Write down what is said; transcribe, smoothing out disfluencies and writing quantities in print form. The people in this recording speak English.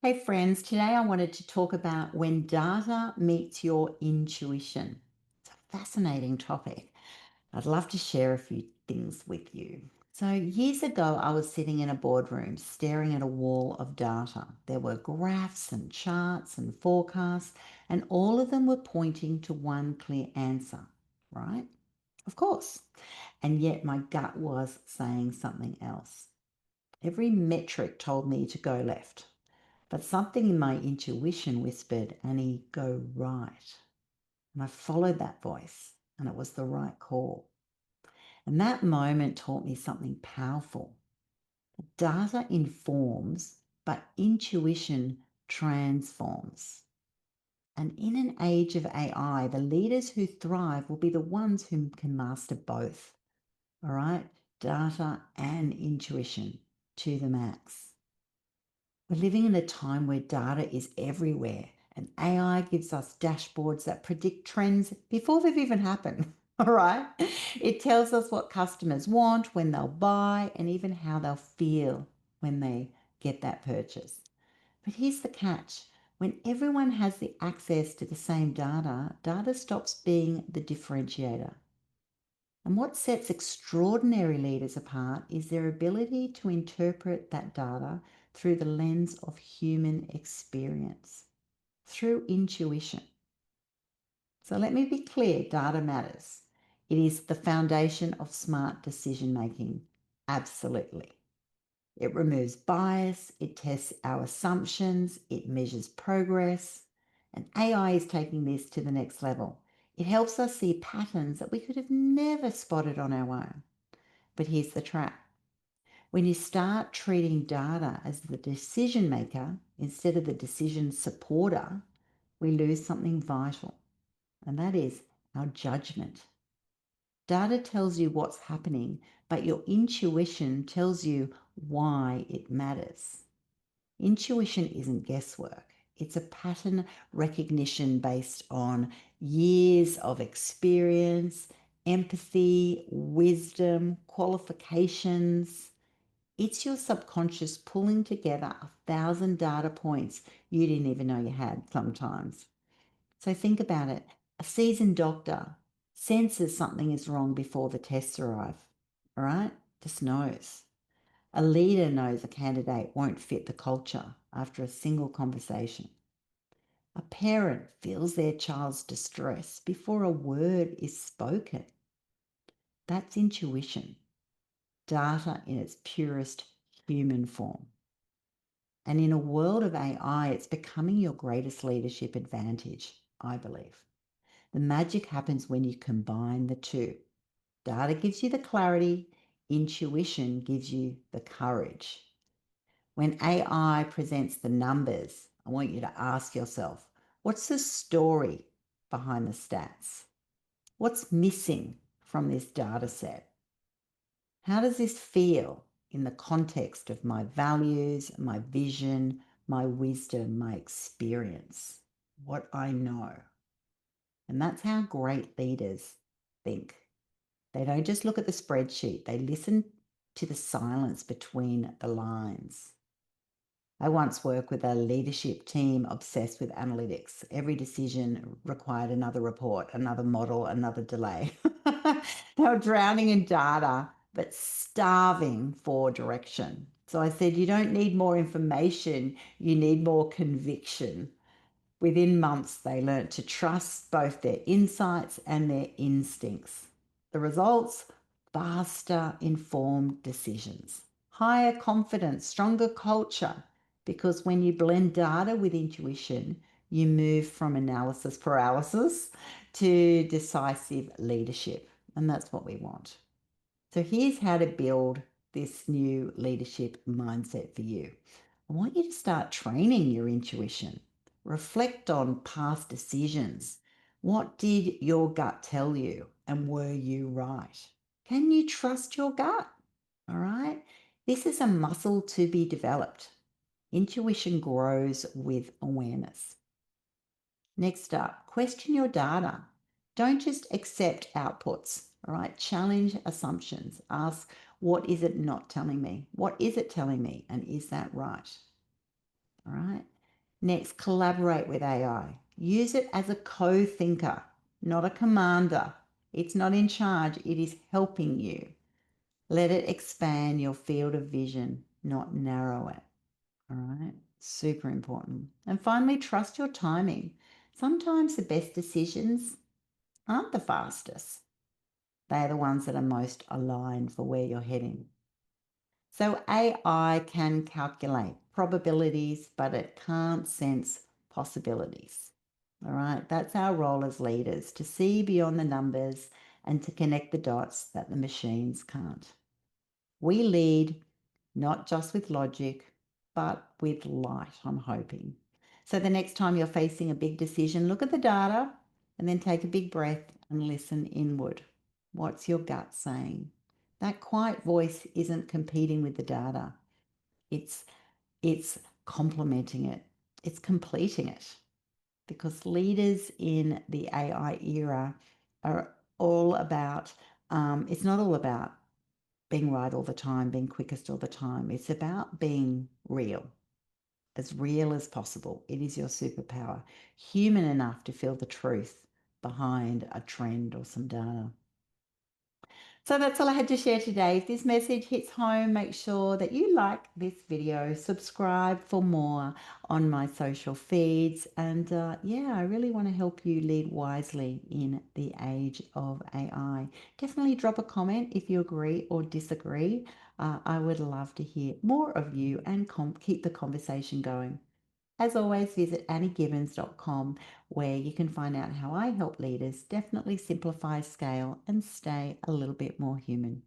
Hey friends, today I wanted to talk about when data meets your intuition. It's a fascinating topic. I'd love to share a few things with you. So, years ago, I was sitting in a boardroom staring at a wall of data. There were graphs and charts and forecasts, and all of them were pointing to one clear answer, right? Of course. And yet, my gut was saying something else. Every metric told me to go left. But something in my intuition whispered, Annie, go right. And I followed that voice, and it was the right call. And that moment taught me something powerful. Data informs, but intuition transforms. And in an age of AI, the leaders who thrive will be the ones who can master both. All right? Data and intuition to the max. We're living in a time where data is everywhere and AI gives us dashboards that predict trends before they've even happened. All right. It tells us what customers want, when they'll buy, and even how they'll feel when they get that purchase. But here's the catch. When everyone has the access to the same data, data stops being the differentiator. And what sets extraordinary leaders apart is their ability to interpret that data through the lens of human experience, through intuition. So let me be clear, data matters. It is the foundation of smart decision making. Absolutely. It removes bias, it tests our assumptions, it measures progress, and AI is taking this to the next level. It helps us see patterns that we could have never spotted on our own. But here's the trap. When you start treating data as the decision maker instead of the decision supporter, we lose something vital, and that is our judgment. Data tells you what's happening, but your intuition tells you why it matters. Intuition isn't guesswork. It's a pattern recognition based on years of experience, empathy, wisdom, qualifications. It's your subconscious pulling together 1,000 data points you didn't even know you had sometimes. So think about it. A seasoned doctor senses something is wrong before the tests arrive, all right? Just knows. A leader knows a candidate won't fit the culture after a single conversation. A parent feels their child's distress before a word is spoken. That's intuition, data in its purest human form. And in a world of AI, it's becoming your greatest leadership advantage, I believe. The magic happens when you combine the two. Data gives you the clarity, intuition gives you the courage. When AI presents the numbers, I want you to ask yourself, what's the story behind the stats? What's missing from this data set? How does this feel in the context of my values, my vision, my wisdom, my experience, what I know? And that's how great leaders think. They don't just look at the spreadsheet, they listen to the silence between the lines. I once worked with a leadership team obsessed with analytics. Every decision required another report, another model, another delay. They were drowning in data, but starving for direction. So I said, you don't need more information, you need more conviction. Within months, they learnt to trust both their insights and their instincts. The results? Faster informed decisions, higher confidence, stronger culture. Because when you blend data with intuition, you move from analysis paralysis to decisive leadership. And that's what we want. So here's how to build this new leadership mindset for you. I want you to start training your intuition. Reflect on past decisions. What did your gut tell you? And were you right? Can you trust your gut? All right. This is a muscle to be developed. Intuition grows with awareness. Next up, question your data. Don't just accept outputs, all right? Challenge assumptions. Ask, what is it not telling me? What is it telling me? And is that right? All right. Next, collaborate with AI. Use it as a co-thinker, not a commander. It's not in charge, it is helping you. Let it expand your field of vision, not narrow it. All right, super important. And finally, trust your timing. Sometimes the best decisions aren't the fastest, they're the ones that are most aligned for where you're heading. So AI can calculate probabilities, but it can't sense possibilities. All right, that's our role as leaders, to see beyond the numbers and to connect the dots that the machines can't. We lead not just with logic, but with light, I'm hoping. So the next time you're facing a big decision, look at the data and then take a big breath and listen inward. What's your gut saying? That quiet voice isn't competing with the data. It's it's complementing it. It's completing it. Because leaders in the AI era are all about, it's not all about being right all the time, being quickest all the time. It's about being real as possible. It is your superpower. Human enough to feel the truth behind a trend or some data. So that's all I had to share today. If this message hits home, make sure that you like this video, subscribe for more on my social feeds. And yeah, I really want to help you lead wisely in the age of AI. Definitely drop a comment if you agree or disagree. I would love to hear more of you and keep the conversation going. As always, visit anniegibbins.com where you can find out how I help leaders definitely simplify, scale, and stay a little bit more human.